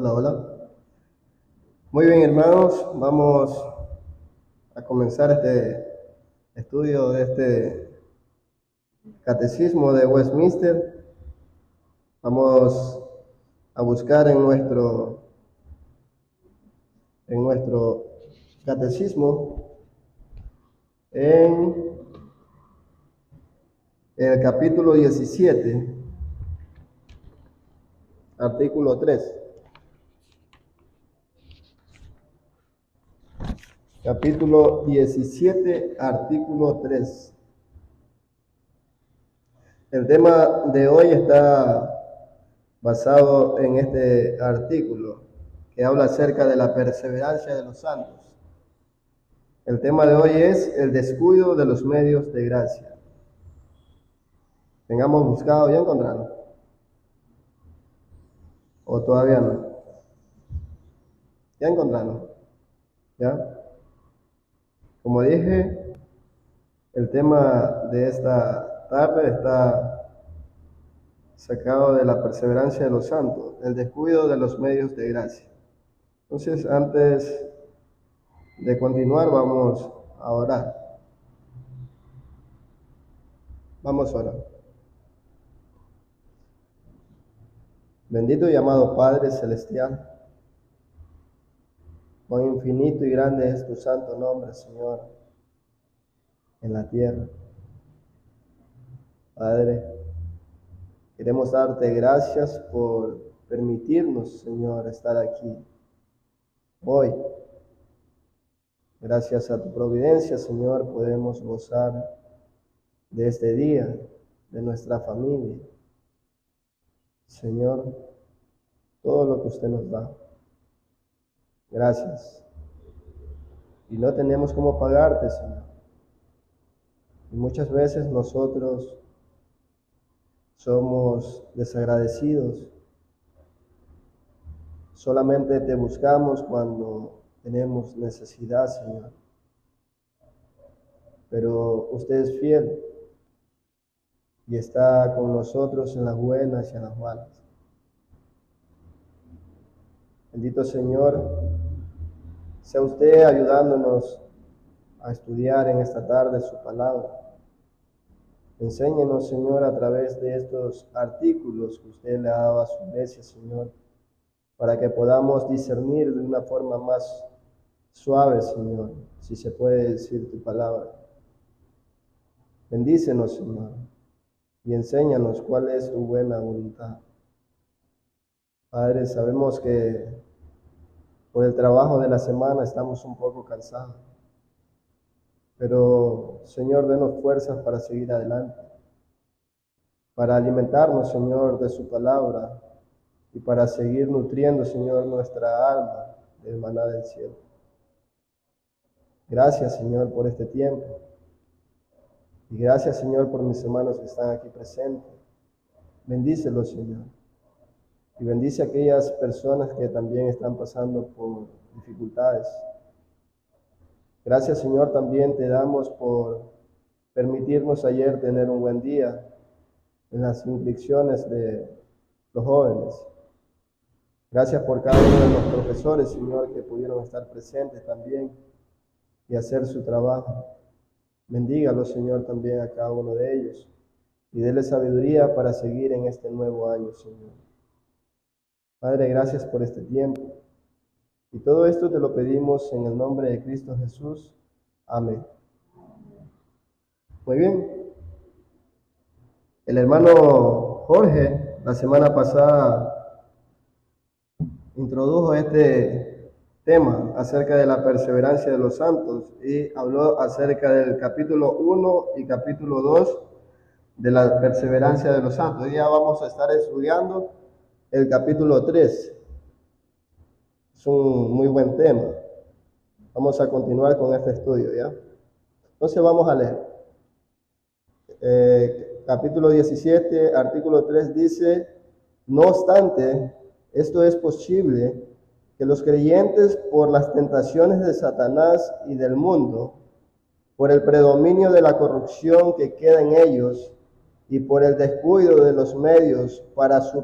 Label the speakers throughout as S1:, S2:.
S1: Hola, hola. Muy bien, hermanos, vamos a comenzar este estudio de este catecismo de Westminster. Vamos a buscar en nuestro catecismo en el capítulo 17, artículo 3. Capítulo 17, artículo 3. El tema de hoy está basado en este artículo que habla acerca de la perseverancia de los santos. El tema de hoy es el descuido de los medios de gracia. ¿Tengamos buscado y encontrado? ¿O todavía no? ¿Ya encontraron? ¿Ya? Como dije, el tema de esta tarde está sacado de la perseverancia de los santos, el descuido de los medios de gracia. Entonces, antes de continuar, vamos a orar. Vamos a orar. Bendito y amado Padre Celestial, cuán infinito y grande es tu santo nombre, Señor, en la tierra. Padre, queremos darte gracias por permitirnos, Señor, estar aquí hoy. Gracias a tu providencia, Señor, podemos gozar de este día, de nuestra familia. Señor, todo lo que usted nos da. Gracias. Y no tenemos cómo pagarte, Señor. Y muchas veces nosotros somos desagradecidos. Solamente te buscamos cuando tenemos necesidad, Señor. Pero usted es fiel y está con nosotros en las buenas y en las malas. Bendito Señor, sea usted ayudándonos a estudiar en esta tarde su palabra. Enséñenos, Señor, a través de estos artículos que usted le ha dado a su iglesia, Señor, para que podamos discernir de una forma más suave, Señor, si se puede decir tu palabra. Bendícenos, Señor, y enséñanos cuál es tu buena voluntad. Padre, sabemos que por el trabajo de la semana estamos un poco cansados, pero, Señor, denos fuerzas para seguir adelante, para alimentarnos, Señor, de su palabra y para seguir nutriendo, Señor, nuestra alma del maná del cielo. Gracias, Señor, por este tiempo. Y gracias, Señor, por mis hermanos que están aquí presentes. Bendícelos, Señor. Y bendice a aquellas personas que también están pasando por dificultades. Gracias, Señor, también te damos por permitirnos ayer tener un buen día en las inscripciones de los jóvenes. Gracias por cada uno de los profesores, Señor, que pudieron estar presentes también y hacer su trabajo. Bendígalo, Señor, también a cada uno de ellos y déle sabiduría para seguir en este nuevo año, Señor. Padre, gracias por este tiempo. Y todo esto te lo pedimos en el nombre de Cristo Jesús. Amén. Muy bien. El hermano Jorge, la semana pasada, introdujo este tema acerca de la perseverancia de los santos y habló acerca del capítulo 1 y capítulo 2 de la perseverancia de los santos. Hoy día vamos a estar estudiando el capítulo 3. Es un muy buen tema. Vamos a continuar con este estudio, ¿ya? Entonces vamos a leer. Capítulo 17, artículo 3 dice: no obstante, esto es posible, que los creyentes, por las tentaciones de Satanás y del mundo, por el predominio de la corrupción que queda en ellos y por el descuido de los medios para su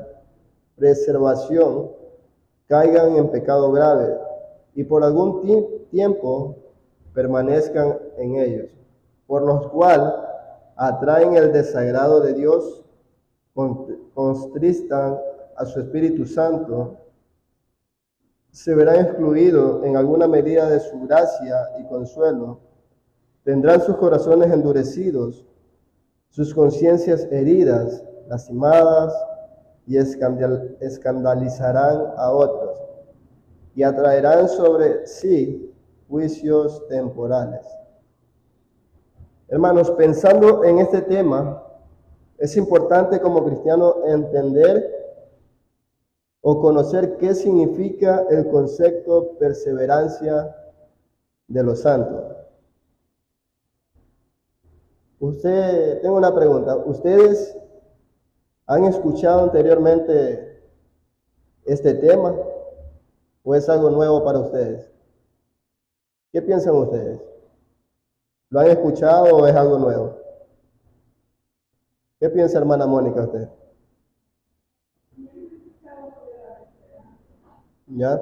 S1: preservación, caigan en pecado grave y por algún tiempo permanezcan en ellos, por los cuales atraen el desagrado de Dios, contristan a su Espíritu Santo, se verán excluidos en alguna medida de su gracia y consuelo, tendrán sus corazones endurecidos, sus conciencias heridas, lastimadas, y escandalizarán a otros, y atraerán sobre sí juicios temporales. Hermanos, pensando en este tema, es importante como cristiano entender o conocer qué significa el concepto perseverancia de los santos. Tengo una pregunta. ¿Ustedes han escuchado anteriormente este tema o es algo nuevo para ustedes? ¿Qué piensan ustedes? ¿Lo han escuchado o es algo nuevo? ¿Qué piensa hermana Mónica usted? ¿Ya?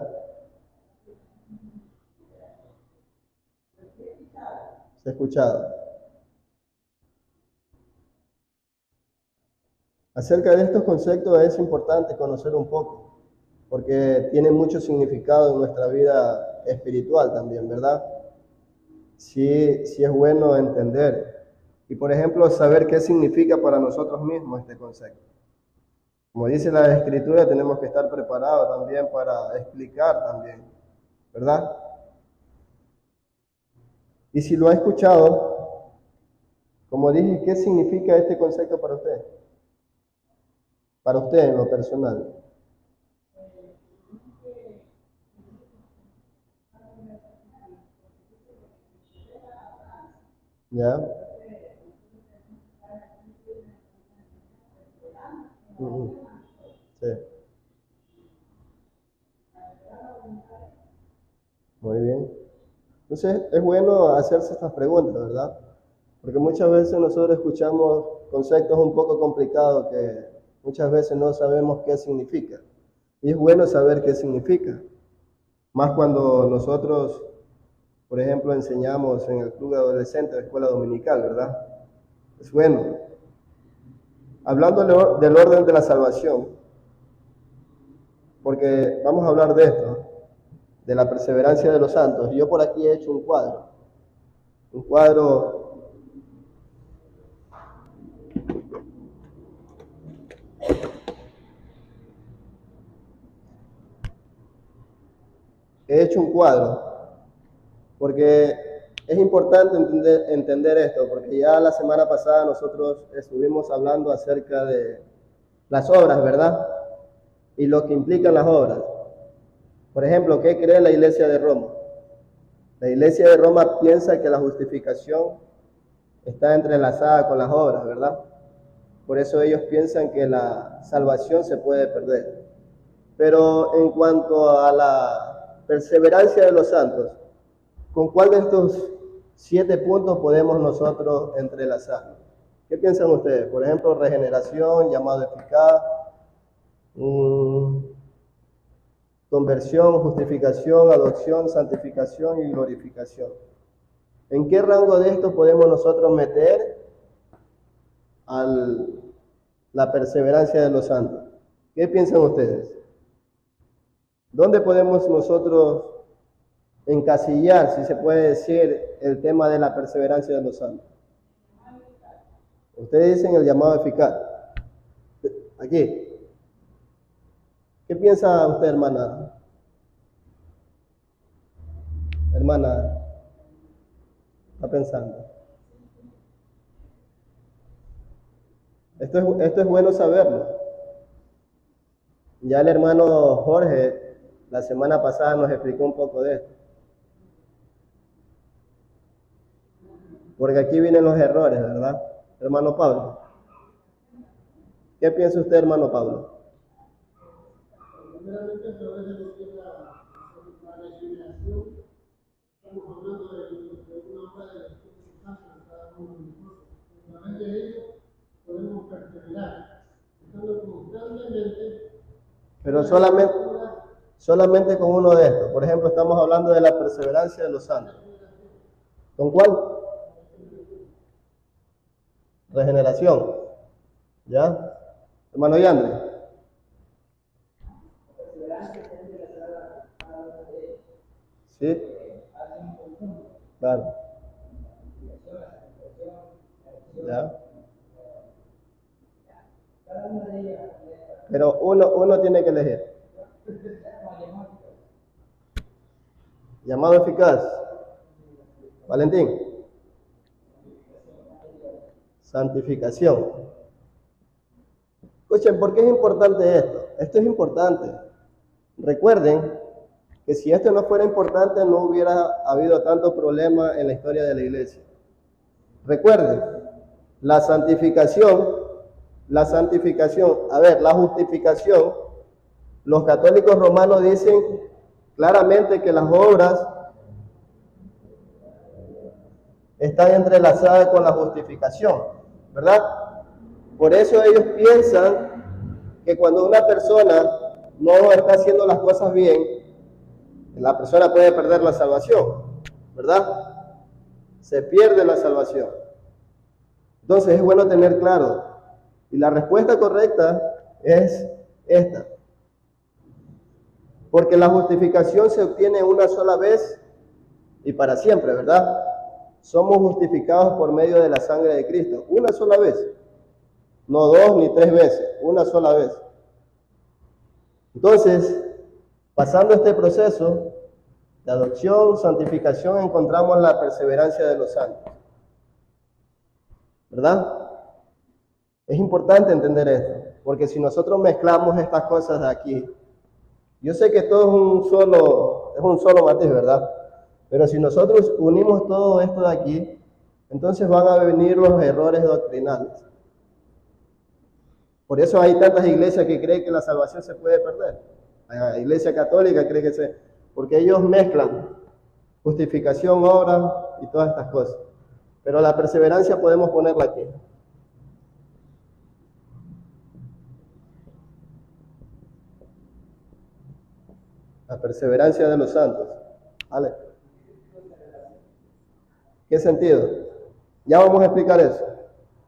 S1: ¿Se ha escuchado? Acerca de estos conceptos es importante conocer un poco, porque tienen mucho significado en nuestra vida espiritual también, ¿verdad? Sí, sí es bueno entender y, por ejemplo, saber qué significa para nosotros mismos este concepto. Como dice la Escritura, tenemos que estar preparados también para explicar también, ¿verdad? Y si lo ha escuchado, como dije, ¿qué significa este concepto para usted? Para usted en lo personal. ¿Ya? Sí, muy bien. Entonces es bueno hacerse estas preguntas, ¿verdad? Porque muchas veces nosotros escuchamos conceptos un poco complicados que muchas veces no sabemos qué significa. Y es bueno saber qué significa. Más cuando nosotros, por ejemplo, enseñamos en el club de adolescentes de escuela dominical, ¿verdad? Es bueno. Hablando del orden de la salvación, porque vamos a hablar de esto, de la perseverancia de los santos. Yo por aquí he hecho un cuadro. Un cuadro he hecho un cuadro porque es importante entender esto, porque ya la semana pasada nosotros estuvimos hablando acerca de las obras, ¿verdad? Y lo que implican las obras. Por ejemplo, ¿qué cree la Iglesia de Roma? La Iglesia de Roma piensa que la justificación está entrelazada con las obras, ¿verdad? Por eso ellos piensan que la salvación se puede perder. Pero en cuanto a la perseverancia de los santos, ¿con cuál de estos 7 puntos podemos nosotros entrelazar? ¿Qué piensan ustedes? Por ejemplo, regeneración, llamado eficaz, conversión, justificación, adopción, santificación y glorificación. ¿En qué rango de estos podemos nosotros meter la perseverancia de los santos? ¿Qué piensan ustedes? ¿Dónde podemos nosotros encasillar, si se puede decir, el tema de la perseverancia de los santos? Ustedes dicen el llamado eficaz. Aquí. ¿Qué piensa usted, hermana? Hermana, está pensando. Esto es bueno saberlo. Ya el hermano Jorge la semana pasada nos explicó un poco de esto. Porque aquí vienen los errores, ¿verdad? Hermano Pablo. ¿Qué piensa usted, hermano Pablo?
S2: Primeramente, a través de lo que es la regeneración, estamos hablando de una obra del Espíritu Santo en cada uno de nosotros. A través de ello podemos perseverar, estando constantemente.
S1: Pero solamente con uno de estos. Por ejemplo, estamos hablando de la perseverancia de los santos. ¿Con cuál? Regeneración. ¿Ya? Hermano Yandre. ¿Sí? Claro. ¿Ya? Pero uno tiene que elegir. Llamado eficaz. Valentín. Santificación. Escuchen, ¿por qué es importante esto? Esto es importante. Recuerden que si esto no fuera importante, no hubiera habido tanto problema en la historia de la iglesia. Recuerden, la justificación, los católicos romanos dicen claramente que las obras están entrelazadas con la justificación, ¿verdad? Por eso ellos piensan que cuando una persona no está haciendo las cosas bien, la persona puede perder la salvación, ¿verdad? Se pierde la salvación. Entonces es bueno tener claro. Y la respuesta correcta es esta. Porque la justificación se obtiene una sola vez y para siempre, ¿verdad? Somos justificados por medio de la sangre de Cristo. Una sola vez. No 2 ni 3 veces. Una sola vez. Entonces, pasando este proceso de adopción, santificación, encontramos la perseverancia de los santos. ¿Verdad? Es importante entender esto, porque si nosotros mezclamos estas cosas de aquí, yo sé que todo es un solo matiz, ¿verdad? Pero si nosotros unimos todo esto de aquí, entonces van a venir los errores doctrinales. Por eso hay tantas iglesias que creen que la salvación se puede perder. La iglesia católica cree que porque ellos mezclan justificación, obra y todas estas cosas. Pero la perseverancia podemos ponerla aquí. La perseverancia de los santos. ¿Vale? ¿Qué sentido? Ya vamos a explicar eso.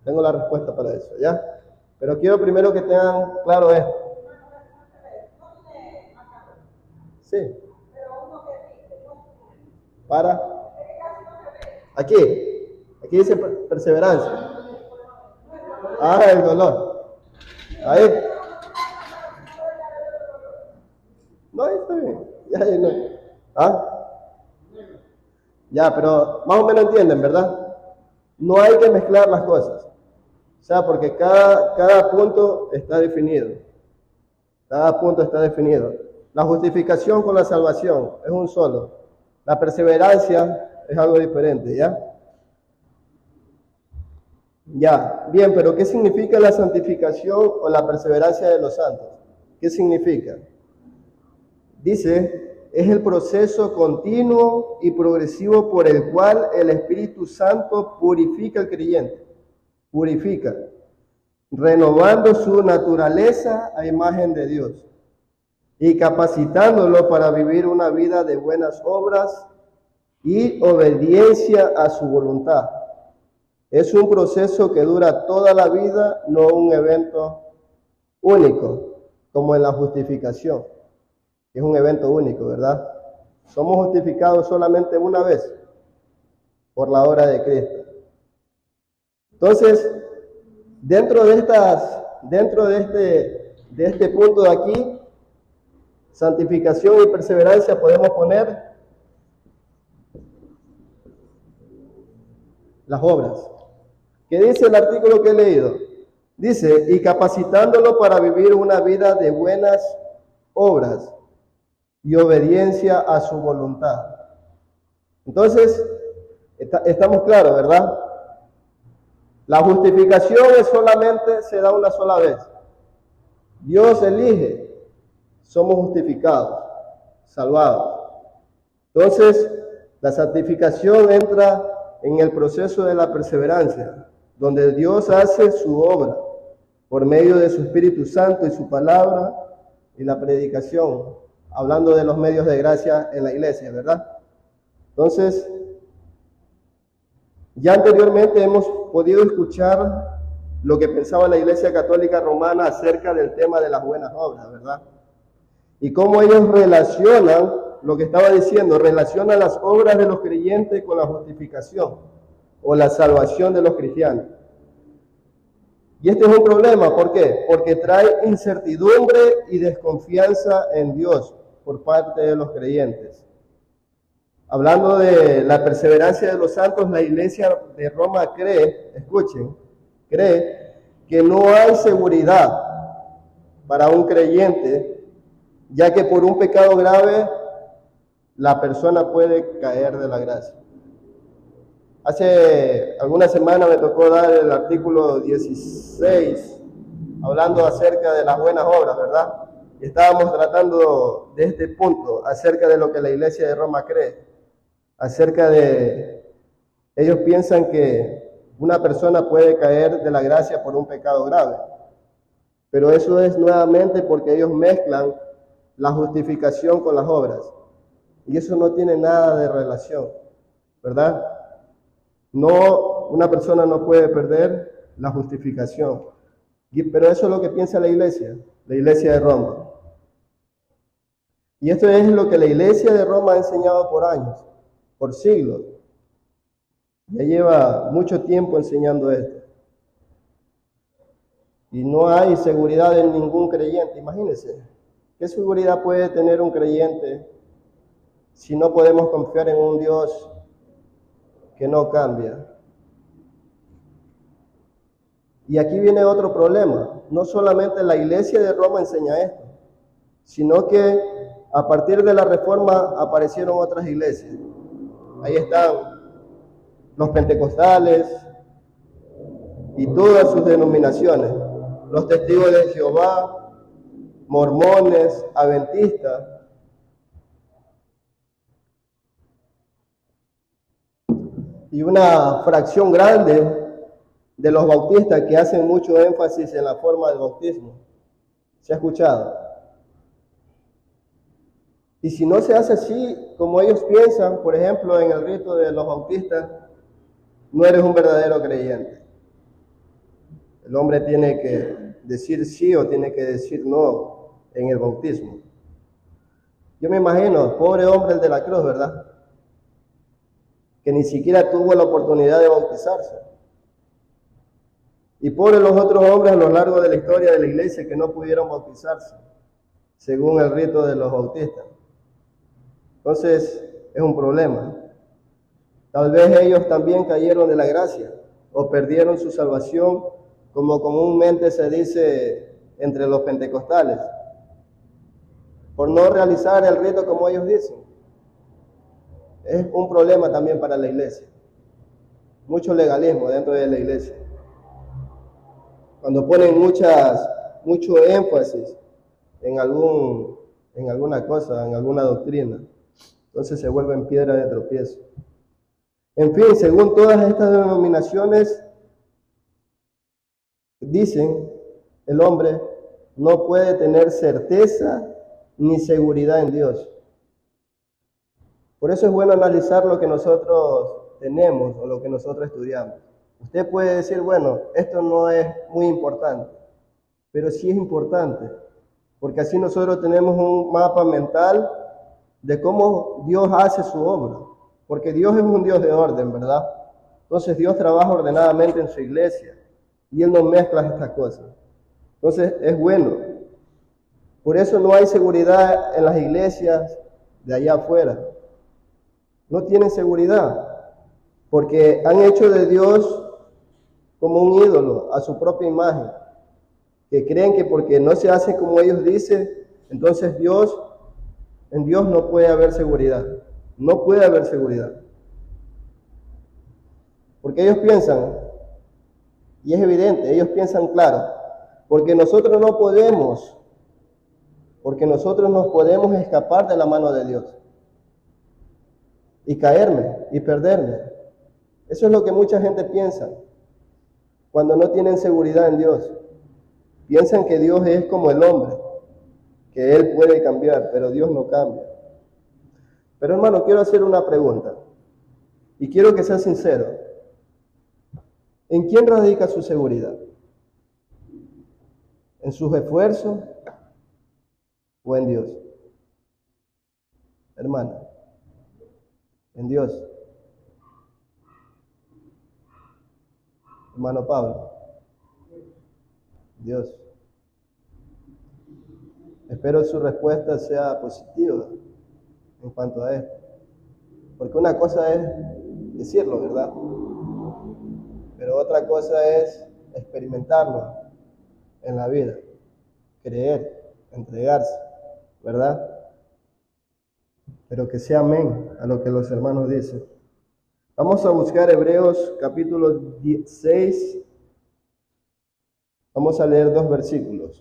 S1: Tengo la respuesta para eso, ¿ya? Pero quiero primero que tengan claro esto. Sí. Para. Aquí dice perseverancia. Ah, el dolor. Ahí. No, ahí está bien. Ya, no. ¿Ah? Ya, pero más o menos entienden, ¿verdad? No hay que mezclar las cosas. O sea, porque cada punto está definido. Cada punto está definido. La justificación con la salvación es un solo. La perseverancia es algo diferente, ¿ya? Ya, bien, pero ¿qué significa la santificación o la perseverancia de los santos? ¿Qué significa? Dice, es el proceso continuo y progresivo por el cual el Espíritu Santo purifica al creyente. Purifica, renovando su naturaleza a imagen de Dios y capacitándolo para vivir una vida de buenas obras y obediencia a su voluntad. Es un proceso que dura toda la vida, no un evento único, como en la justificación. Es un evento único, ¿verdad? Somos justificados solamente una vez por la obra de Cristo. Entonces, dentro de este punto de aquí, santificación y perseverancia, podemos poner las obras. ¿Qué dice el artículo que he leído? Dice, y capacitándolo para vivir una vida de buenas obras y obediencia a su voluntad. Entonces, estamos claros, ¿verdad? La justificación se da una sola vez. Dios elige, somos justificados, salvados. Entonces, la santificación entra en el proceso de la perseverancia, donde Dios hace su obra por medio de su Espíritu Santo y su palabra y la predicación hablando de los medios de gracia en la iglesia, ¿verdad? Entonces, ya anteriormente hemos podido escuchar lo que pensaba la Iglesia Católica Romana acerca del tema de las buenas obras, ¿verdad? Y cómo ellos relacionan, lo que estaba diciendo, relacionan las obras de los creyentes con la justificación o la salvación de los cristianos. Y este es un problema, ¿por qué? Porque trae incertidumbre y desconfianza en Dios por parte de los creyentes. Hablando de la perseverancia de los santos, la Iglesia de Roma cree, escuchen, cree que no hay seguridad para un creyente, ya que por un pecado grave la persona puede caer de la gracia. Hace algunas semanas me tocó dar el artículo 16, hablando acerca de las buenas obras, ¿verdad? Y estábamos tratando de este punto, acerca de lo que la Iglesia de Roma cree, acerca de, ellos piensan que una persona puede caer de la gracia por un pecado grave, pero eso es nuevamente porque ellos mezclan la justificación con las obras, y eso no tiene nada de relación, ¿verdad? No, una persona no puede perder la justificación, pero eso es lo que piensa la Iglesia de Roma. Y esto es lo que la Iglesia de Roma ha enseñado por años, por siglos. Ya lleva mucho tiempo enseñando esto. Y no hay seguridad en ningún creyente. Imagínense, ¿qué seguridad puede tener un creyente si no podemos confiar en un Dios que no cambia? Y aquí viene otro problema. No solamente la Iglesia de Roma enseña esto, sino que a partir de la Reforma aparecieron otras iglesias. Ahí están los pentecostales y todas sus denominaciones, los testigos de Jehová, mormones, adventistas. Y una fracción grande de los bautistas que hacen mucho énfasis en la forma del bautismo. ¿Se ha escuchado? Y si no se hace así, como ellos piensan, por ejemplo, en el rito de los bautistas, no eres un verdadero creyente. El hombre tiene que decir sí o tiene que decir no en el bautismo. Yo me imagino, pobre hombre el de la cruz, ¿verdad? Que ni siquiera tuvo la oportunidad de bautizarse. Y pobre los otros hombres a lo largo de la historia de la iglesia que no pudieron bautizarse, según el rito de los bautistas. Entonces, es un problema. Tal vez ellos también cayeron de la gracia o perdieron su salvación, como comúnmente se dice entre los pentecostales, por no realizar el rito como ellos dicen. Es un problema también para la iglesia. Mucho legalismo dentro de la iglesia. Cuando ponen mucho énfasis en alguna cosa, en alguna doctrina, entonces se vuelven piedra de tropiezo. En fin, según todas estas denominaciones, dicen, el hombre no puede tener certeza ni seguridad en Dios. Por eso es bueno analizar lo que nosotros tenemos o lo que nosotros estudiamos. Usted puede decir, bueno, esto no es muy importante, pero sí es importante, porque así nosotros tenemos un mapa mental de cómo Dios hace su obra, porque Dios es un Dios de orden, ¿verdad? Entonces Dios trabaja ordenadamente en su iglesia y Él no mezcla estas cosas. Entonces es bueno. Por eso no hay seguridad en las iglesias de allá afuera. No tienen seguridad, porque han hecho de Dios como un ídolo a su propia imagen, que creen que porque no se hace como ellos dicen, entonces en Dios no puede haber seguridad. No puede haber seguridad. Porque ellos piensan, y es evidente, ellos piensan claro, porque nosotros nos podemos escapar de la mano de Dios y caerme y perderme. Eso es lo que mucha gente piensa cuando no tienen seguridad en Dios. Piensan que Dios es como el hombre, que Él puede cambiar, pero Dios no cambia. Pero hermano, quiero hacer una pregunta y quiero que sea sincero. ¿En quién radica su seguridad? ¿En sus esfuerzos o en Dios? Hermana, en Dios. Hermano Pablo, Dios. Espero su respuesta sea positiva en cuanto a esto. Porque una cosa es decirlo, ¿verdad? Pero otra cosa es experimentarlo en la vida, creer, entregarse, ¿verdad? Pero que sea amén a lo que los hermanos dicen. Vamos a buscar Hebreos capítulo 6. Vamos a leer 2 versículos.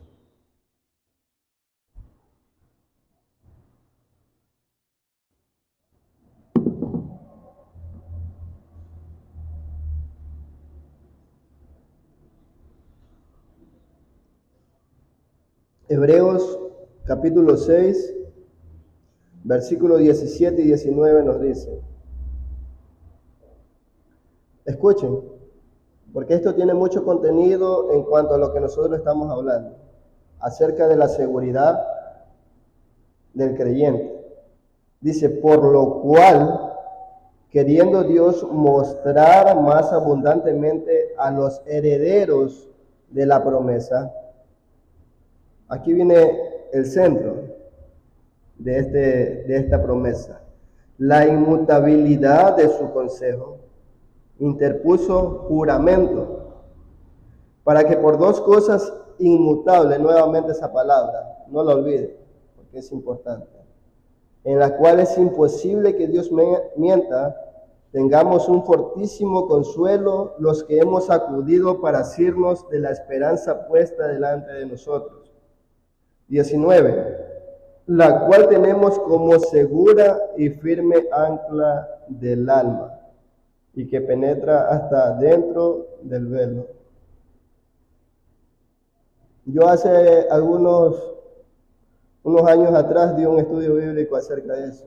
S1: Hebreos capítulo 6, versículos 17 y 19 nos dice. Escuchen, porque esto tiene mucho contenido en cuanto a lo que nosotros estamos hablando, acerca de la seguridad del creyente. Dice, por lo cual, queriendo Dios mostrar más abundantemente a los herederos de la promesa, aquí viene el centro de esta promesa, la inmutabilidad de su consejo, interpuso juramento, para que por 2 cosas inmutables, nuevamente esa palabra, no la olvide, porque es importante, en la cual es imposible que Dios mienta, tengamos un fortísimo consuelo los que hemos acudido para asirnos de la esperanza puesta delante de nosotros. 19. La cual tenemos como segura y firme ancla del alma, y que penetra hasta dentro del velo. Yo hace unos años atrás di un estudio bíblico acerca de eso.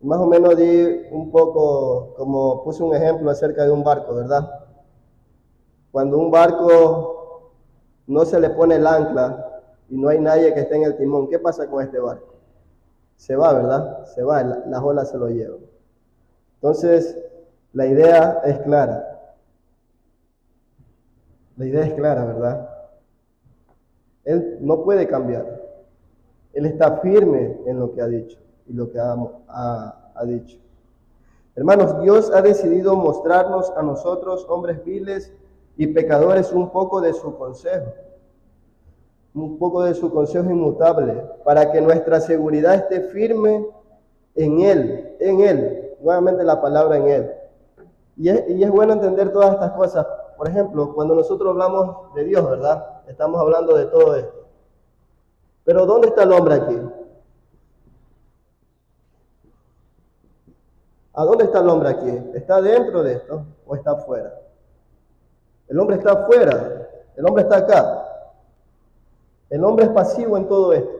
S1: Más o menos di un poco, como puse un ejemplo acerca de un barco, ¿verdad? Cuando un barco no se le pone el ancla y no hay nadie que esté en el timón, ¿qué pasa con este barco? Se va, ¿verdad? Se va, las olas se lo llevan. Entonces, la idea es clara. La idea es clara, ¿verdad? Él no puede cambiar. Él está firme en lo que ha dicho y lo que ha dicho. Hermanos, Dios ha decidido mostrarnos a nosotros, hombres viles y pecadores, un poco de su consejo. Un poco de su consejo inmutable, para que nuestra seguridad esté firme en Él. Nuevamente la palabra en Él. Y es bueno entender todas estas cosas. Por ejemplo, cuando nosotros hablamos de Dios, ¿verdad? Estamos hablando de todo esto. Pero ¿dónde está el hombre aquí? ¿A dónde está el hombre aquí? ¿Está dentro de esto o está afuera? El hombre está afuera, el hombre está acá. El hombre es pasivo en todo esto.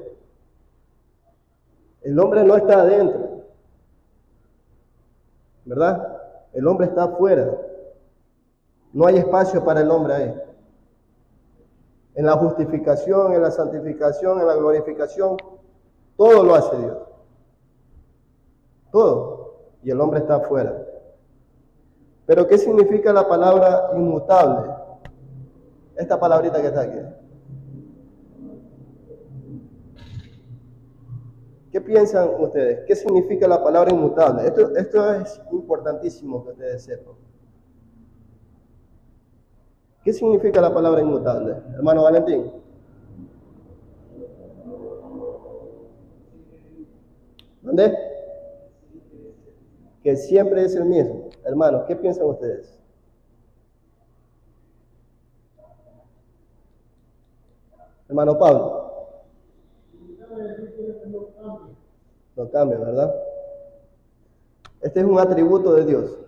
S1: El hombre no está adentro, ¿verdad? El hombre está afuera. No hay espacio para el hombre ahí. En la justificación, en la santificación, en la glorificación, todo lo hace Dios. Todo. Y el hombre está afuera. Pero ¿qué significa la palabra inmutable? Esta palabrita que está aquí. ¿Qué piensan ustedes? ¿Qué significa la palabra inmutable? Esto es importantísimo que ustedes sepan. ¿Qué significa la palabra inmutable? Hermano Valentín. ¿Dónde? Que siempre es el mismo. Hermanos, ¿qué piensan ustedes? Hermano Pablo. No cambia, ¿verdad? Este es un atributo de Dios.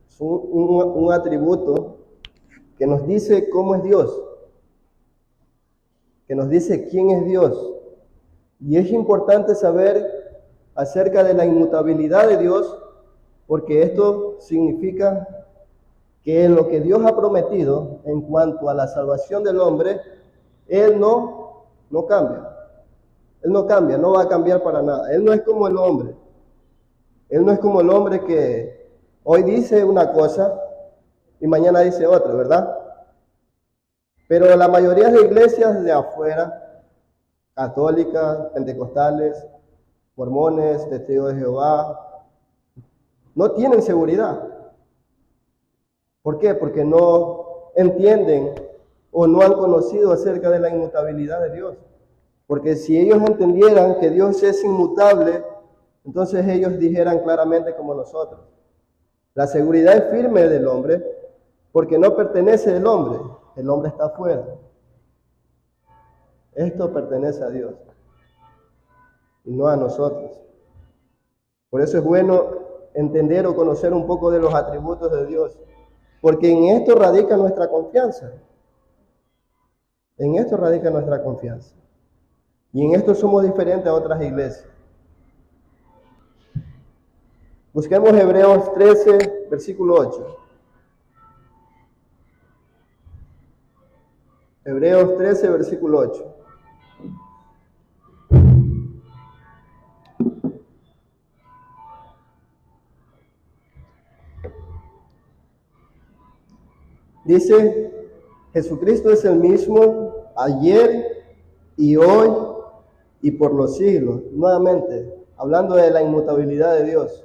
S1: Es un atributo que nos dice cómo es Dios. que nos dice quién es Dios. Y es importante saber acerca de la inmutabilidad de Dios, porque esto significa que en lo que Dios ha prometido en cuanto a la salvación del hombre, Él no cambia. Él no cambia, no va a cambiar para nada. Él no es como el hombre. Él no es como el hombre que hoy dice una cosa y mañana dice otra, ¿verdad? Pero la mayoría de iglesias de afuera, católicas, pentecostales, mormones, testigos de Jehová, no tienen seguridad. ¿Por qué? Porque no entienden o no han conocido acerca de la inmutabilidad de Dios. Porque si ellos entendieran que Dios es inmutable, entonces ellos dijeran claramente como nosotros. La seguridad es firme del hombre porque no pertenece al hombre, el hombre está afuera. Esto pertenece a Dios y no a nosotros. Por eso es bueno entender o conocer un poco de los atributos de Dios, porque en esto radica nuestra confianza. En esto radica nuestra confianza. Y en esto somos diferentes a otras iglesias. Busquemos Hebreos 13, versículo 8. Hebreos 13, versículo 8. Dice, Jesucristo es el mismo ayer y hoy y por los siglos. Nuevamente, hablando de la inmutabilidad de Dios,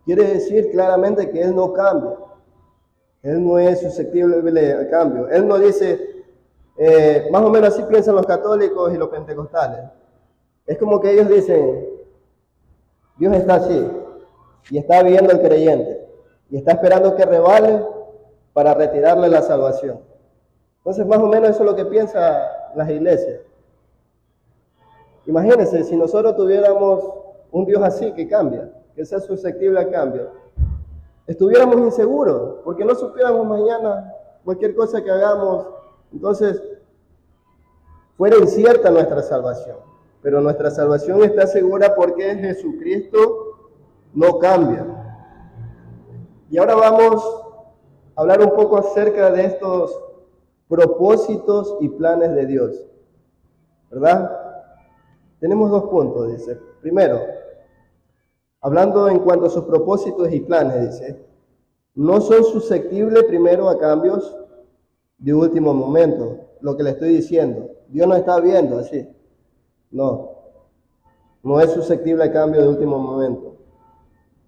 S1: quiere decir claramente que Él no cambia. Él no es susceptible al cambio. Él no dice, más o menos así piensan los católicos y los pentecostales. Es como que ellos dicen, Dios está así y está viendo al creyente y está esperando que rebale para retirarle la salvación. Entonces, más o menos eso es lo que piensan las iglesias. Imagínense, si nosotros tuviéramos un Dios así que cambia, que sea susceptible al cambio, estuviéramos inseguros, porque no supiéramos mañana cualquier cosa que hagamos, entonces fuera incierta nuestra salvación. Pero nuestra salvación está segura porque Jesucristo no cambia. Y ahora vamos a hablar un poco acerca de estos propósitos y planes de Dios, ¿verdad? Tenemos dos puntos, dice. Primero, hablando en cuanto a sus propósitos y planes, dice, no son susceptibles primero a cambios de último momento, lo que le estoy diciendo. Dios no está viendo así. No es susceptible a cambio de último momento.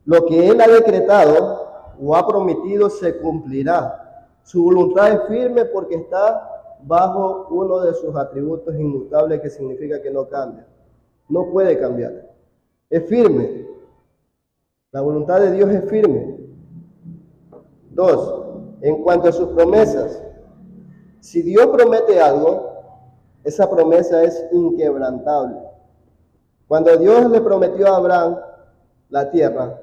S1: Lo que Él ha decretado o ha prometido se cumplirá. Su voluntad es firme porque está bajo uno de sus atributos inmutables, que significa que no cambia. No puede cambiar. Es firme. La voluntad de Dios es firme. 2. En cuanto a sus promesas, si Dios promete algo, esa promesa es inquebrantable. Cuando Dios le prometió a Abraham la tierra,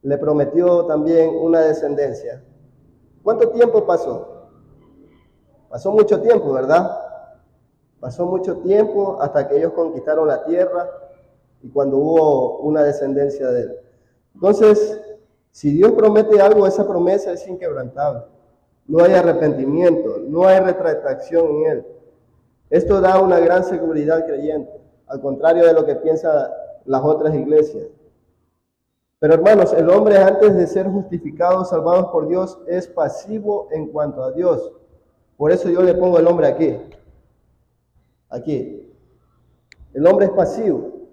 S1: le prometió también una descendencia. ¿Cuánto tiempo pasó? Pasó mucho tiempo, ¿verdad? Pasó mucho tiempo hasta que ellos conquistaron la tierra y cuando hubo una descendencia de él. Entonces, si Dios promete algo, esa promesa es inquebrantable. No hay arrepentimiento, no hay retractación en él. Esto da una gran seguridad al creyente, al contrario de lo que piensan las otras iglesias. Pero hermanos, el hombre antes de ser justificado, salvado por Dios, es pasivo en cuanto a Dios. Por eso yo le pongo el hombre aquí. Aquí. El hombre es pasivo.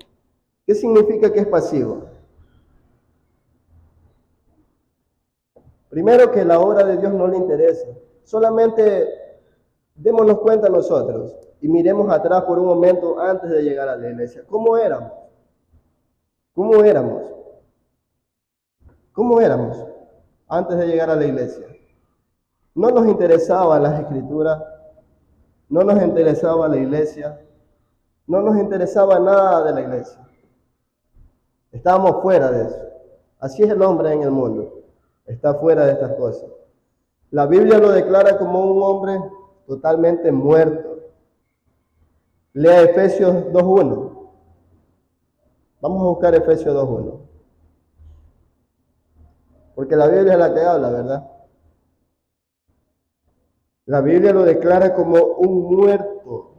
S1: ¿Qué significa que es pasivo? Primero, que la obra de Dios no le interesa. Solamente démonos cuenta nosotros y miremos atrás por un momento antes de llegar a la iglesia. ¿Cómo éramos? ¿Cómo éramos? ¿Cómo éramos antes de llegar a la iglesia? No nos interesaban las escrituras, no nos interesaba la iglesia, no nos interesaba nada de la iglesia. Estábamos fuera de eso. Así es el hombre en el mundo, está fuera de estas cosas. La Biblia lo declara como un hombre totalmente muerto. Lea Efesios 2.1. Vamos a buscar Efesios 2.1. Porque la Biblia es la que habla, ¿verdad? La Biblia lo declara como un muerto.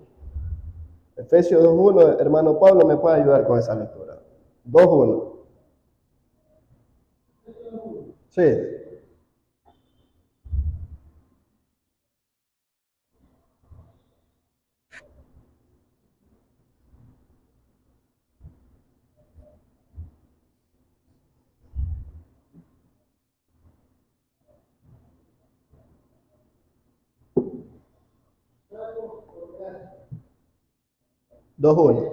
S1: Efesios 2.1, hermano Pablo, ¿me puede ayudar con esa lectura? 2.1. Sí. Dos uno.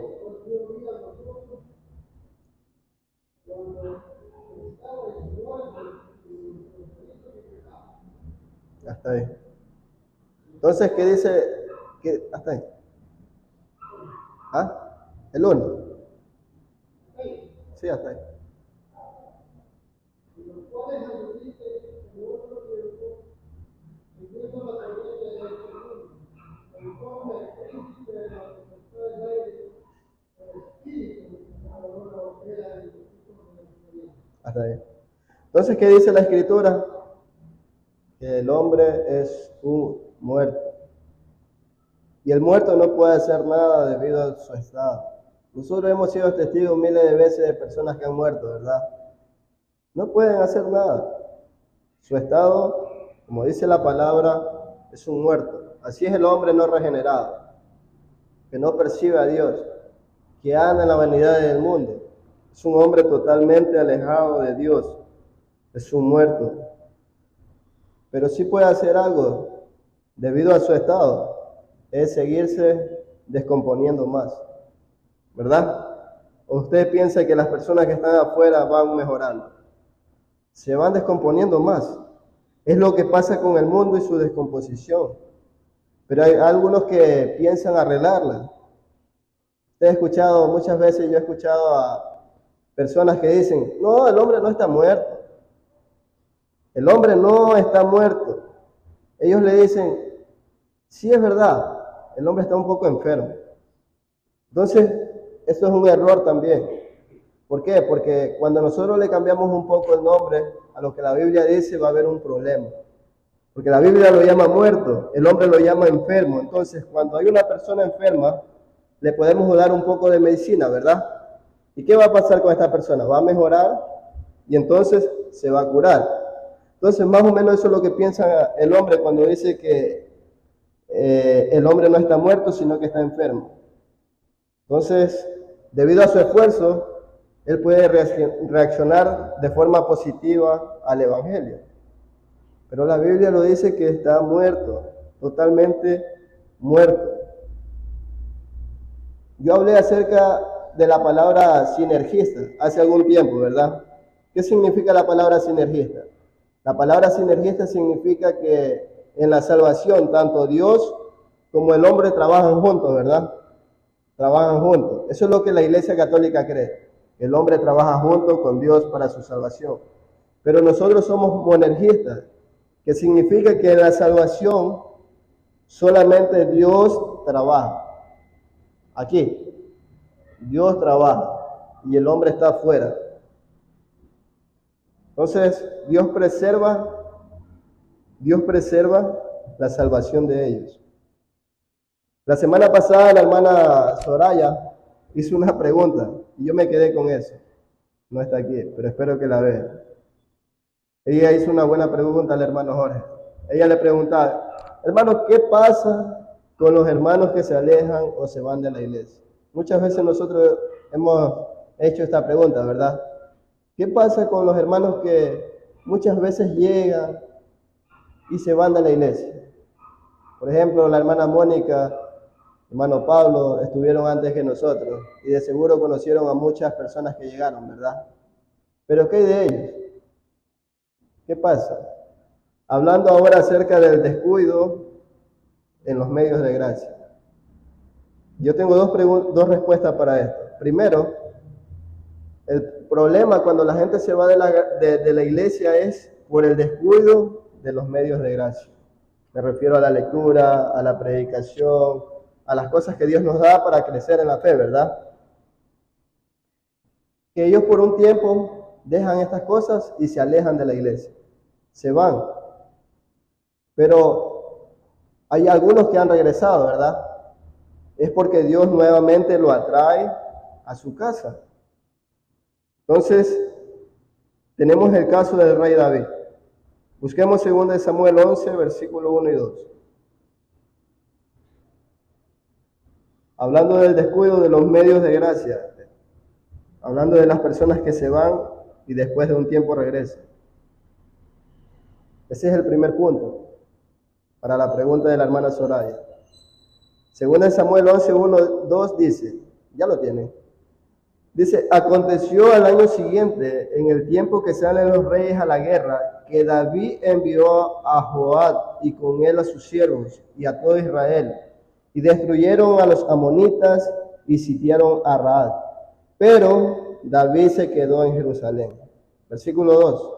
S1: Hasta ahí. Entonces, ¿qué dice? Hasta ahí. ¿Ah? El 1. Sí, hasta ahí. Hasta ahí. Entonces, ¿qué dice la Escritura? Que el hombre es un muerto. Y el muerto no puede hacer nada debido a su estado. Nosotros hemos sido testigos miles de veces de personas que han muerto, ¿verdad? No pueden hacer nada. Su estado, como dice la palabra, es un muerto. Así es el hombre no regenerado, que no percibe a Dios, que anda en la vanidad del mundo. Es un hombre totalmente alejado de Dios. Es un muerto. Pero sí puede hacer algo debido a su estado. Es seguirse descomponiendo más. ¿Verdad? ¿O usted piensa que las personas que están afuera van mejorando? Se van descomponiendo más. Es lo que pasa con el mundo y su descomposición. Pero hay algunos que piensan arreglarla. Usted ha escuchado, muchas veces yo he escuchado a personas que dicen, no, el hombre no está muerto. El hombre no está muerto. Ellos le dicen, sí es verdad, el hombre está un poco enfermo. Entonces, eso es un error también. ¿Por qué? Porque cuando nosotros le cambiamos un poco el nombre a lo que la Biblia dice, va a haber un problema. Porque la Biblia lo llama muerto, el hombre lo llama enfermo. Entonces, cuando hay una persona enferma, le podemos dar un poco de medicina, ¿verdad? ¿Y qué va a pasar con esta persona? Va a mejorar y entonces se va a curar. Entonces, más o menos eso es lo que piensa el hombre cuando dice que el hombre no está muerto, sino que está enfermo. Entonces, debido a su esfuerzo, él puede reaccionar de forma positiva al Evangelio. Pero la Biblia lo dice que está muerto, totalmente muerto. Yo hablé acerca de la palabra sinergista hace algún tiempo, ¿verdad? ¿Qué significa la palabra sinergista? La palabra sinergista significa que en la salvación tanto Dios como el hombre trabajan juntos, ¿verdad? Trabajan juntos. Eso es lo que la Iglesia Católica cree. El hombre trabaja junto con Dios para su salvación. Pero nosotros somos monergistas, que significa que en la salvación solamente Dios trabaja. Aquí, Dios trabaja y el hombre está afuera. Entonces, Dios preserva la salvación de ellos. La semana pasada la hermana Soraya hizo una pregunta y yo me quedé con eso. No está aquí, pero espero que la vea. Ella hizo una buena pregunta al hermano Jorge. Ella le preguntaba, hermano, ¿qué pasa con los hermanos que se alejan o se van de la iglesia? Muchas veces nosotros hemos hecho esta pregunta, ¿verdad? ¿Qué pasa con los hermanos que muchas veces llegan y se van de la iglesia? Por ejemplo, la hermana Mónica, hermano Pablo, estuvieron antes que nosotros y de seguro conocieron a muchas personas que llegaron, ¿verdad? Pero ¿qué hay de ellos? ¿Qué pasa? Hablando ahora acerca del descuido en los medios de gracia. Yo tengo dos respuestas para esto. Primero, el problema cuando la gente se va de la iglesia es por el descuido de los medios de gracia. Me refiero a la lectura, a la predicación, a las cosas que Dios nos da para crecer en la fe, ¿verdad? Que ellos por un tiempo dejan estas cosas y se alejan de la iglesia, se van. Pero hay algunos que han regresado, ¿verdad? Es porque Dios nuevamente lo atrae a su casa. Entonces, tenemos el caso del rey David. Busquemos 2 Samuel 11, versículo 1 y 2. Hablando del descuido de los medios de gracia, hablando de las personas que se van y después de un tiempo regresan. Ese es el primer punto para la pregunta de la hermana Soraya. 2 Samuel 11, 1, 2 dice, ya lo tienen. Dice, aconteció al año siguiente, en el tiempo que salen los reyes a la guerra, que David envió a Joab y con él a sus siervos y a todo Israel, y destruyeron a los amonitas y sitiaron a Raab. Pero David se quedó en Jerusalén. Versículo 2.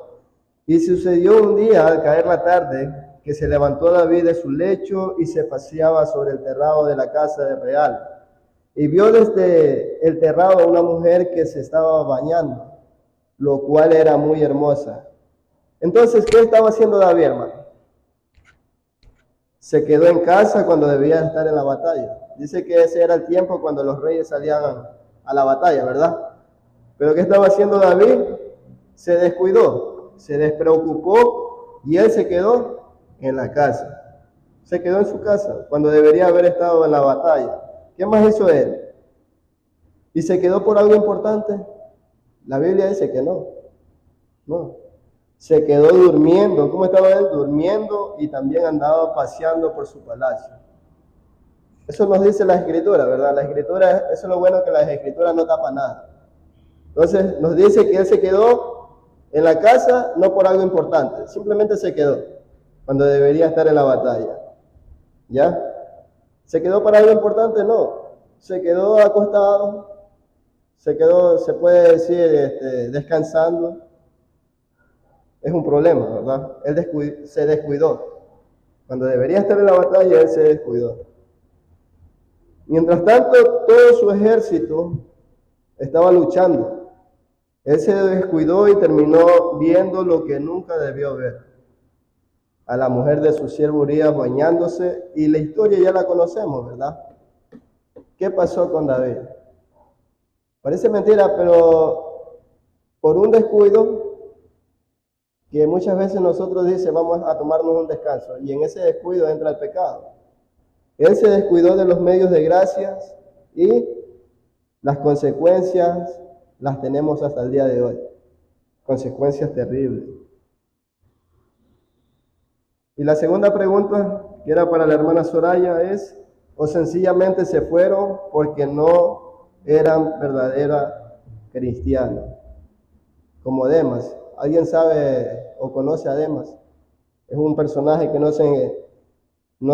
S1: Y sucedió un día, al caer la tarde, que se levantó David de su lecho y se paseaba sobre el terrado de la casa de Real. Y vio desde el terrado a una mujer que se estaba bañando, lo cual era muy hermosa. Entonces, ¿qué estaba haciendo David, hermano? Se quedó en casa cuando debía estar en la batalla. Dice que ese era el tiempo cuando los reyes salían a la batalla, ¿verdad? Pero ¿qué estaba haciendo David? Se descuidó, se despreocupó y él se quedó en la casa. Se quedó en su casa cuando debería haber estado en la batalla. ¿Qué más hizo él? ¿Y se quedó por algo importante? La Biblia dice que no. No. Se quedó durmiendo. ¿Cómo estaba él? Durmiendo y también andaba paseando por su palacio. Eso nos dice la Escritura, ¿verdad? La Escritura, eso es lo bueno, que las Escrituras no tapan nada. Entonces nos dice que él se quedó en la casa no por algo importante. Simplemente se quedó cuando debería estar en la batalla. ¿Ya? ¿Se quedó para algo importante? No. Se quedó acostado, se quedó, se puede decir, descansando. Es un problema, ¿verdad? Él se descuidó. Cuando debería estar en la batalla, él se descuidó. Mientras tanto, todo su ejército estaba luchando. Él se descuidó y terminó viendo lo que nunca debió ver. A la mujer de su siervo Urías bañándose, y la historia ya la conocemos, ¿verdad? ¿Qué pasó con David? Parece mentira, pero por un descuido, que muchas veces nosotros dice vamos a tomarnos un descanso, y en ese descuido entra el pecado. Él se descuidó de los medios de gracias y las consecuencias las tenemos hasta el día de hoy. Consecuencias terribles. Y la segunda pregunta, que era para la hermana Soraya, es, o sencillamente se fueron porque no eran verdaderas cristianas, como Demas. ¿Alguien sabe o conoce a Demas? Es un personaje que no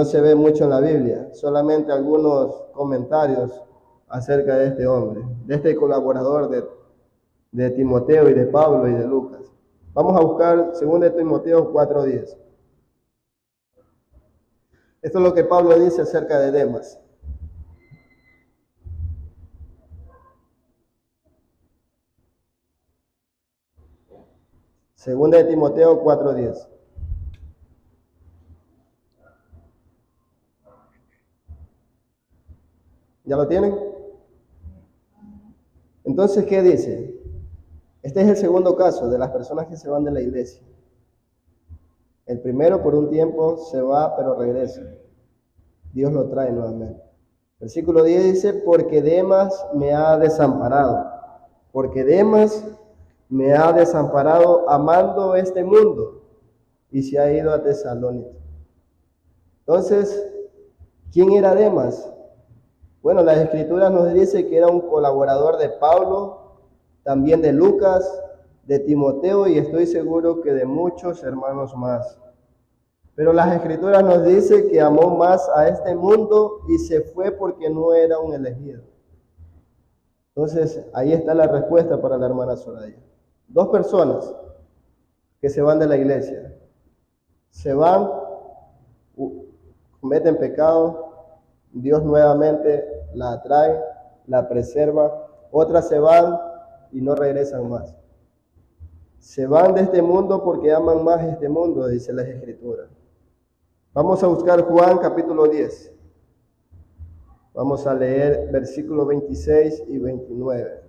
S1: se ve mucho en la Biblia, solamente algunos comentarios acerca de este hombre, de este colaborador de Timoteo y de Pablo y de Lucas. Vamos a buscar 2 Timoteo 4:10. Esto es lo que Pablo dice acerca de Demas. Segunda de Timoteo 4:10. ¿Ya lo tienen? Entonces, ¿qué dice? Este es el segundo caso de las personas que se van de la iglesia. El primero por un tiempo se va, pero regresa. Dios lo trae nuevamente. Versículo 10 dice, porque Demas me ha desamparado. Porque Demas me ha desamparado amando este mundo y se ha ido a Tesalónica. Entonces, ¿quién era Demas? Bueno, las Escrituras nos dice que era un colaborador de Pablo, también de Lucas, de Timoteo y estoy seguro que de muchos hermanos más. Pero las Escrituras nos dice que amó más a este mundo y se fue porque no era un elegido. Entonces, ahí está la respuesta para la hermana Soraya. Dos personas que se van de la iglesia. Se van, cometen pecado Dios nuevamente la atrae, la preserva, otras se van y no regresan más. Se van de este mundo porque aman más este mundo, dice las Escrituras. Vamos a buscar Juan capítulo 10. Vamos a leer versículos 26 y 29.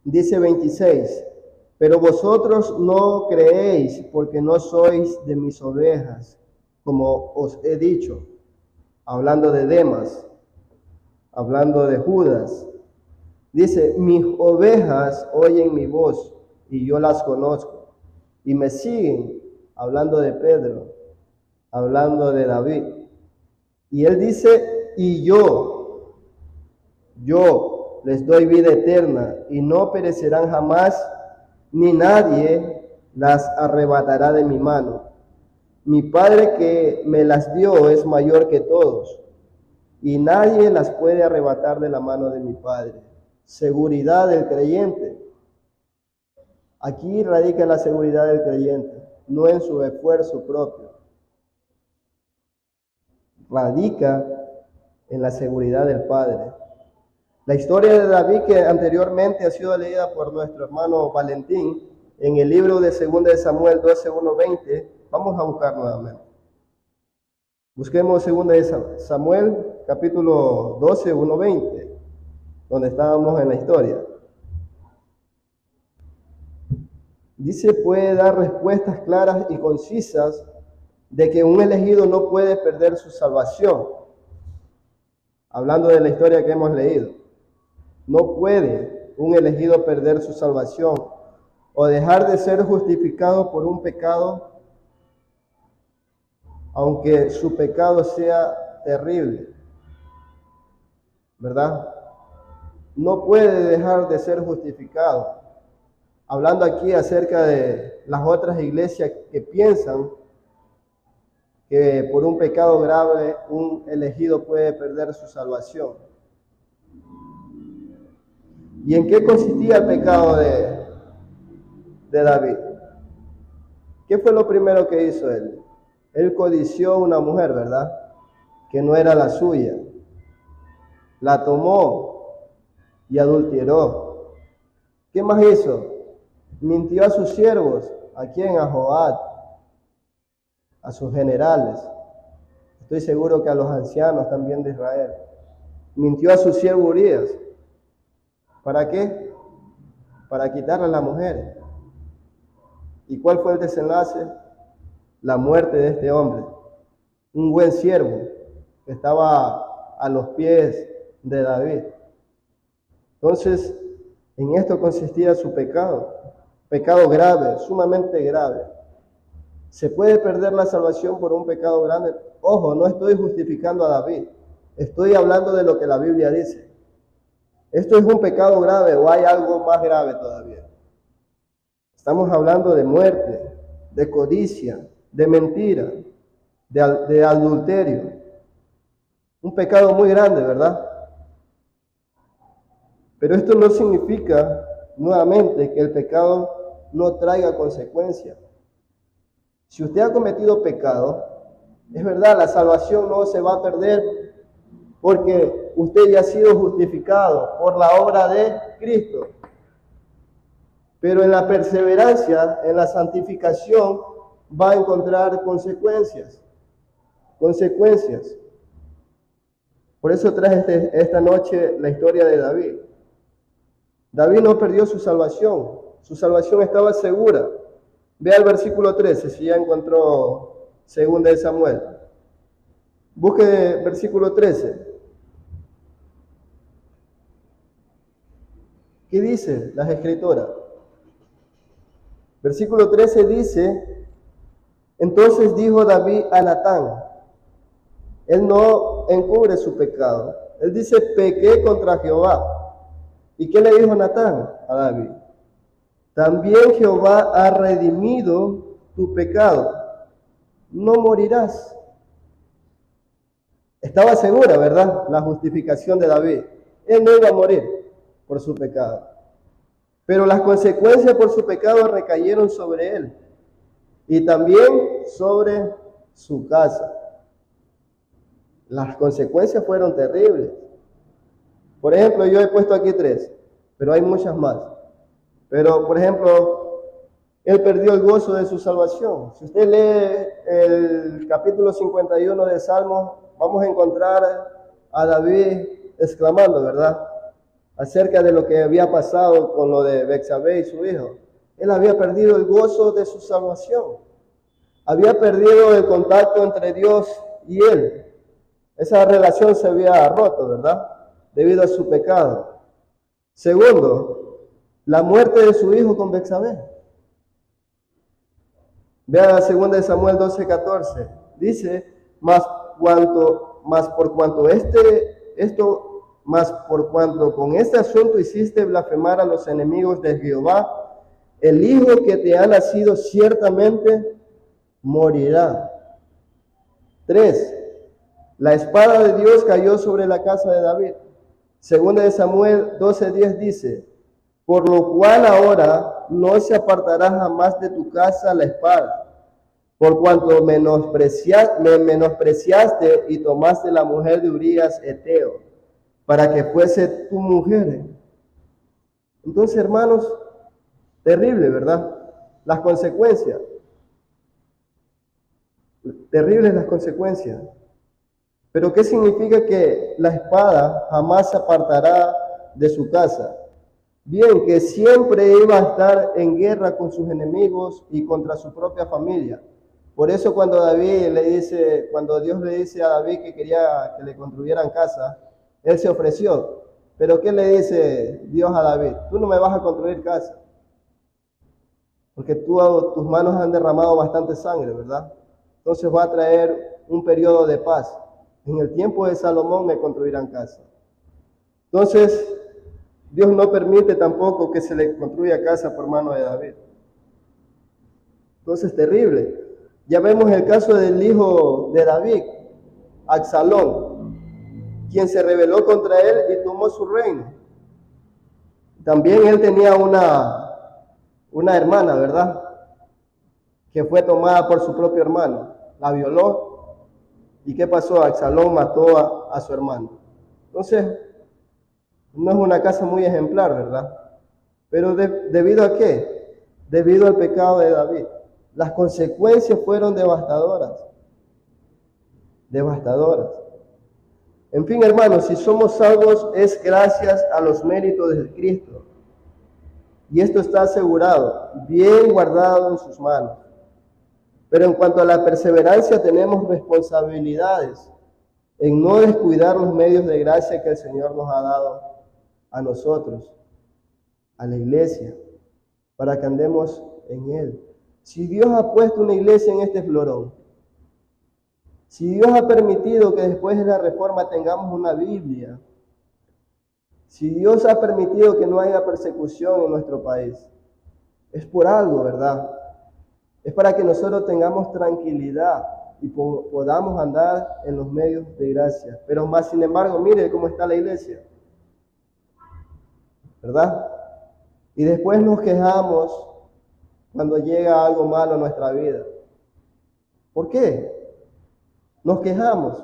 S1: Dice 26, pero vosotros no creéis porque no sois de mis ovejas, como os he dicho, hablando de Demas, hablando de Judas. Dice, mis ovejas oyen mi voz y yo las conozco y me siguen, hablando de Pedro, hablando de David. Y él dice, y yo les doy vida eterna y no perecerán jamás, ni nadie las arrebatará de mi mano. Mi Padre que me las dio es mayor que todos y nadie las puede arrebatar de la mano de mi Padre. Seguridad del creyente. Aquí radica la seguridad del creyente, no en su esfuerzo propio. Radica en la seguridad del Padre. La historia de David, que anteriormente ha sido leída por nuestro hermano Valentín, en el libro de 2 de Samuel 12, 1-20, vamos a buscar nuevamente. Busquemos 2 de Samuel, capítulo 12, 1-20, donde estábamos en la historia. Dice, puede dar respuestas claras y concisas de que un elegido no puede perder su salvación. Hablando de la historia que hemos leído. No puede un elegido perder su salvación o dejar de ser justificado por un pecado, aunque su pecado sea terrible, ¿verdad? No puede dejar de ser justificado. Hablando aquí acerca de las otras iglesias que piensan que por un pecado grave un elegido puede perder su salvación. ¿Y en qué consistía el pecado de David? ¿Qué fue lo primero que hizo él? Él codició una mujer, ¿verdad? Que no era la suya. La tomó y adulteró. ¿Qué más hizo? Mintió a sus siervos. ¿A quién? A Joab, a sus generales. Estoy seguro que a los ancianos también de Israel. Mintió a su siervo Urías. ¿Para qué? Para quitarle a la mujer. ¿Y cuál fue el desenlace? La muerte de este hombre. Un buen siervo que estaba a los pies de David. Entonces, en esto consistía su pecado. Pecado grave, sumamente grave. ¿Se puede perder la salvación por un pecado grande? Ojo, no estoy justificando a David. Estoy hablando de lo que la Biblia dice. ¿Esto es un pecado grave o hay algo más grave todavía? Estamos hablando de muerte, de codicia, de mentira, de adulterio. Un pecado muy grande, ¿verdad? Pero esto no significa, nuevamente, que el pecado no traiga consecuencias. Si usted ha cometido pecado, es verdad, la salvación no se va a perder porque usted ya ha sido justificado por la obra de Cristo. Pero en la perseverancia, en la santificación, va a encontrar consecuencias. Consecuencias. Por eso traje esta noche la historia de David. David no perdió su salvación estaba segura. Vea el versículo 13, si ya encontró 2 de Samuel. Busque versículo 13. ¿Qué dice las Escrituras? Versículo 13 dice, entonces dijo David a Natán, él no encubre su pecado. Él dice, pequé contra Jehová. ¿Y qué le dijo Natán a David? También Jehová ha redimido tu pecado. No morirás. Estaba segura, ¿verdad? La justificación de David. Él no iba a morir por su pecado. Pero las consecuencias por su pecado recayeron sobre él y también sobre su casa. Las consecuencias fueron terribles. Por ejemplo, yo he puesto aquí 3, pero hay muchas más. Pero, por ejemplo, él perdió el gozo de su salvación. Si usted lee el capítulo 51 de Salmos, vamos a encontrar a David exclamando, ¿verdad?, acerca de lo que había pasado con lo de Betsabé y su hijo. Él había perdido el gozo de su salvación. Había perdido el contacto entre Dios y él. Esa relación se había roto, ¿verdad?, debido a su pecado. Segundo, la muerte de su hijo con Betsabé. Vean la 2 Samuel 12:14. Dice, mas por cuanto con este asunto hiciste blasfemar a los enemigos de Jehová, el hijo que te ha nacido ciertamente morirá. 3. La espada de Dios cayó sobre la casa de David. 2 Samuel 12:10 dice, por lo cual ahora no se apartará jamás de tu casa la espada, por cuanto me menospreciaste y tomaste la mujer de Urías Eteo, para que fuese tu mujer. Entonces, hermanos, terrible, ¿verdad? Las consecuencias. Terribles las consecuencias. Pero ¿qué significa que la espada jamás se apartará de su casa? Bien, que siempre iba a estar en guerra con sus enemigos y contra su propia familia. Por eso cuando Dios le dice a David que quería que le construyeran casa, él se ofreció. Pero ¿qué le dice Dios a David? Tú no me vas a construir casa, porque tus manos han derramado bastante sangre, ¿verdad? Entonces va a traer un periodo de paz. En el tiempo de Salomón me construirán casa. Entonces, Dios no permite tampoco que se le construya casa por mano de David. Entonces, terrible. Ya vemos el caso del hijo de David, Absalón, quien se rebeló contra él y tomó su reino. También él tenía una hermana, ¿verdad?, que fue tomada por su propio hermano. La violó. ¿Y qué pasó? Absalón mató a su hermano. Entonces, no es una casa muy ejemplar, ¿verdad? Pero ¿debido a qué? Debido al pecado de David. Las consecuencias fueron devastadoras. Devastadoras. En fin, hermanos, si somos salvos es gracias a los méritos de Cristo. Y esto está asegurado, bien guardado en sus manos. Pero en cuanto a la perseverancia, tenemos responsabilidades en no descuidar los medios de gracia que el Señor nos ha dado a nosotros, a la iglesia, para que andemos en Él. Si Dios ha puesto una iglesia en este florón, si Dios ha permitido que después de la reforma tengamos una Biblia, si Dios ha permitido que no haya persecución en nuestro país, es por algo, ¿verdad? Es para que nosotros tengamos tranquilidad y podamos andar en los medios de gracia. Pero más sin embargo, mire cómo está la iglesia, ¿verdad? Y después nos quejamos cuando llega algo malo a nuestra vida. ¿Por qué? Nos quejamos.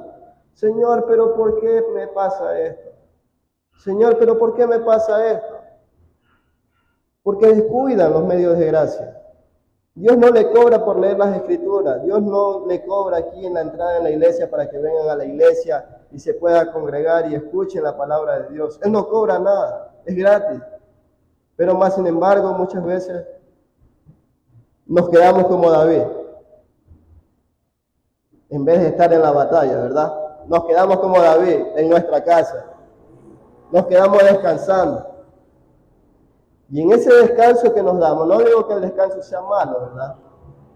S1: Señor, pero ¿por qué me pasa esto? Señor, pero ¿por qué me pasa esto? Porque descuidan los medios de gracia. Dios no le cobra por leer las escrituras. Dios no le cobra aquí en la entrada en la iglesia para que vengan a la iglesia y se puedan congregar y escuchen la palabra de Dios. Él no cobra nada, es gratis. Pero más sin embargo, muchas veces nos quedamos como David. En vez de estar en la batalla, ¿verdad? Nos quedamos como David en nuestra casa. Nos quedamos descansando. Y en ese descanso que nos damos, no digo que el descanso sea malo, ¿verdad?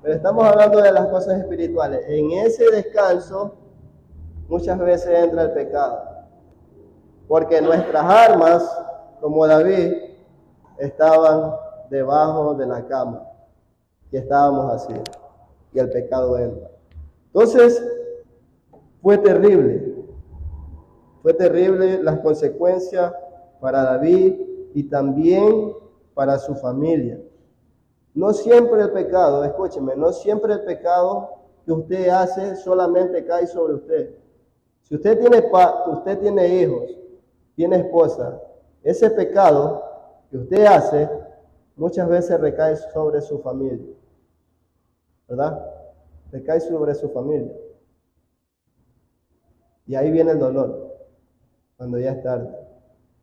S1: Pero estamos hablando de las cosas espirituales. En ese descanso muchas veces entra el pecado. Porque nuestras armas, como David, estaban debajo de la cama. Y estábamos así. Y el pecado entra. Entonces, fue terrible. Fue terrible las consecuencias para David y también para su familia. No siempre el pecado, escúcheme, no siempre el pecado que usted hace solamente cae sobre usted. Si usted tiene hijos, tiene esposa, ese pecado que usted hace muchas veces recae sobre su familia, ¿verdad? Recae sobre su familia. Y ahí viene el dolor, cuando ya es tarde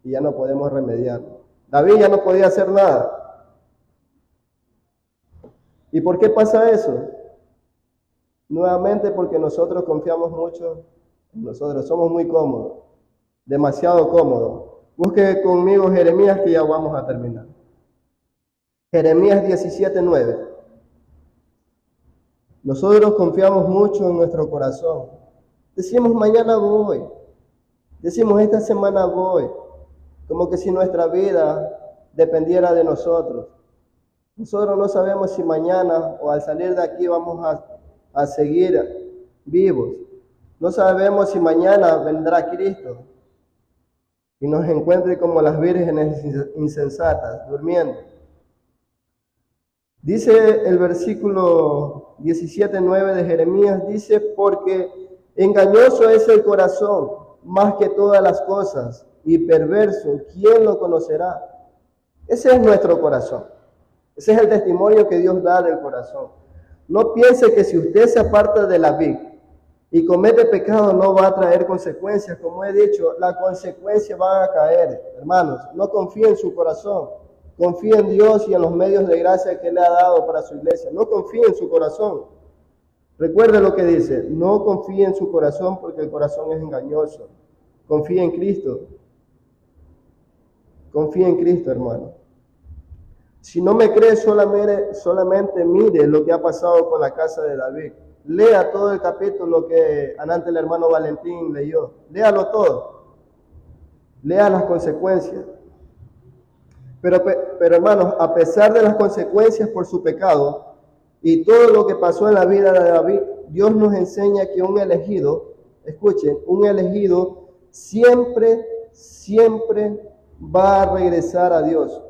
S1: y ya no podemos remediarlo. David ya no podía hacer nada. ¿Y por qué pasa eso? Nuevamente porque nosotros confiamos mucho en nosotros, somos muy cómodos, demasiado cómodos. Busque conmigo Jeremías, que ya vamos a terminar. Jeremías 17:9. Nosotros confiamos mucho en nuestro corazón. Decimos, mañana voy. Decimos, esta semana voy. Como que si nuestra vida dependiera de nosotros. Nosotros no sabemos si mañana o al salir de aquí vamos a seguir vivos. No sabemos si mañana vendrá Cristo y nos encuentre como las vírgenes insensatas, durmiendo. Dice el versículo 17:9 de Jeremías, dice, porque engañoso es el corazón más que todas las cosas y perverso, ¿quién lo conocerá? Ese es nuestro corazón. Ese es el testimonio que Dios da del corazón. No piense que si usted se aparta de la vid y comete pecado no va a traer consecuencias. Como he dicho, las consecuencias van a caer. Hermanos, no confíe en su corazón. Confíe en Dios y en los medios de gracia que Él le ha dado para su iglesia. No confíe en su corazón. Recuerde lo que dice, no confíe en su corazón porque el corazón es engañoso. Confíe en Cristo. Confíe en Cristo, hermano. Si no me cree, solamente mire lo que ha pasado con la casa de David. Lea todo el capítulo que antes el hermano Valentín leyó. Léalo todo. Lea las consecuencias. Pero hermanos, a pesar de las consecuencias por su pecado y todo lo que pasó en la vida de David, Dios nos enseña que un elegido, escuchen, un elegido siempre va a regresar a Dios.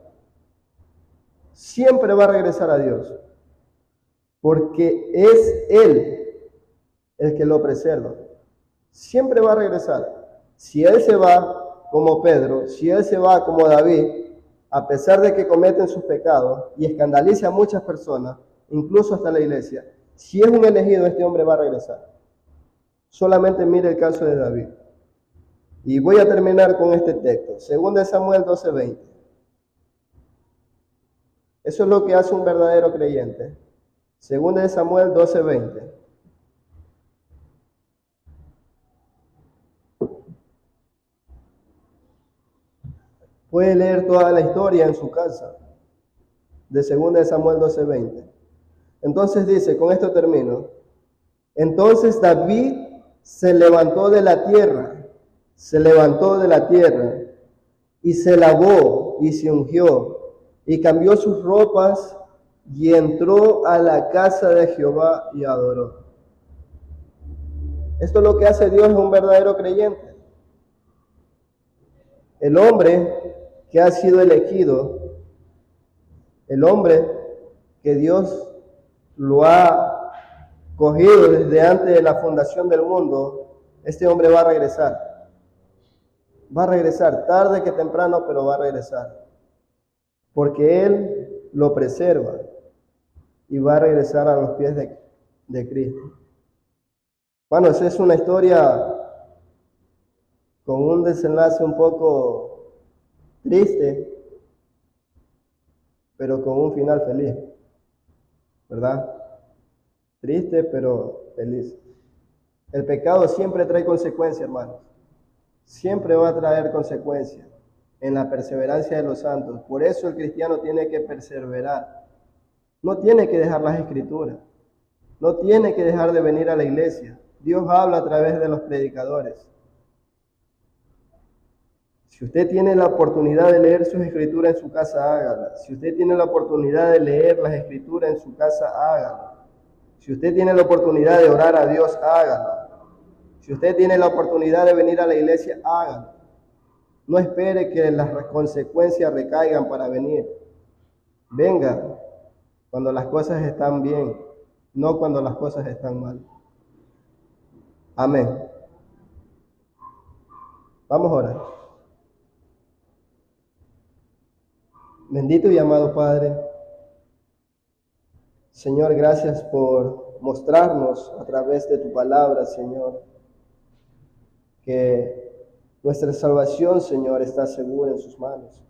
S1: Siempre va a regresar a Dios, porque es Él el que lo preserva. Siempre va a regresar. Si Él se va como Pedro, si Él se va como David, a pesar de que cometen sus pecados y escandaliza a muchas personas, incluso hasta la iglesia, si es un elegido, este hombre va a regresar. Solamente mire el caso de David. Y voy a terminar con este texto, 2 Samuel 12:20. Eso es lo que hace un verdadero creyente. 2 Samuel 12:20. Puede leer toda la historia en su casa de 2 Samuel 12:20. Entonces dice, con esto termino. Entonces David se levantó de la tierra y se lavó y se ungió y cambió sus ropas y entró a la casa de Jehová y adoró. Esto es lo que hace Dios en un verdadero creyente. El hombre que ha sido elegido, el hombre que Dios lo ha cogido desde antes de la fundación del mundo, este hombre va a regresar. Va a regresar, tarde que temprano, pero va a regresar. Porque Él lo preserva y va a regresar a los pies de Cristo. Bueno, esa es una historia con un desenlace un poco triste, pero con un final feliz, ¿verdad? Triste, pero feliz. El pecado siempre trae consecuencias, hermanos. Siempre va a traer consecuencias en la perseverancia de los santos. Por eso el cristiano tiene que perseverar. No tiene que dejar las escrituras. No tiene que dejar de venir a la iglesia. Dios habla a través de los predicadores. Si usted tiene la oportunidad de leer sus escrituras en su casa, hágala. Si usted tiene la oportunidad de leer las escrituras en su casa, hágala. Si usted tiene la oportunidad de orar a Dios, hágalo. Si usted tiene la oportunidad de venir a la iglesia, hágalo. No espere que las consecuencias recaigan para venir. venga cuando las cosas están bien, no cuando las cosas están mal. Amén. Vamos a orar. Bendito y amado Padre, Señor, gracias por mostrarnos a través de tu palabra, Señor, que nuestra salvación, Señor, está segura en sus manos.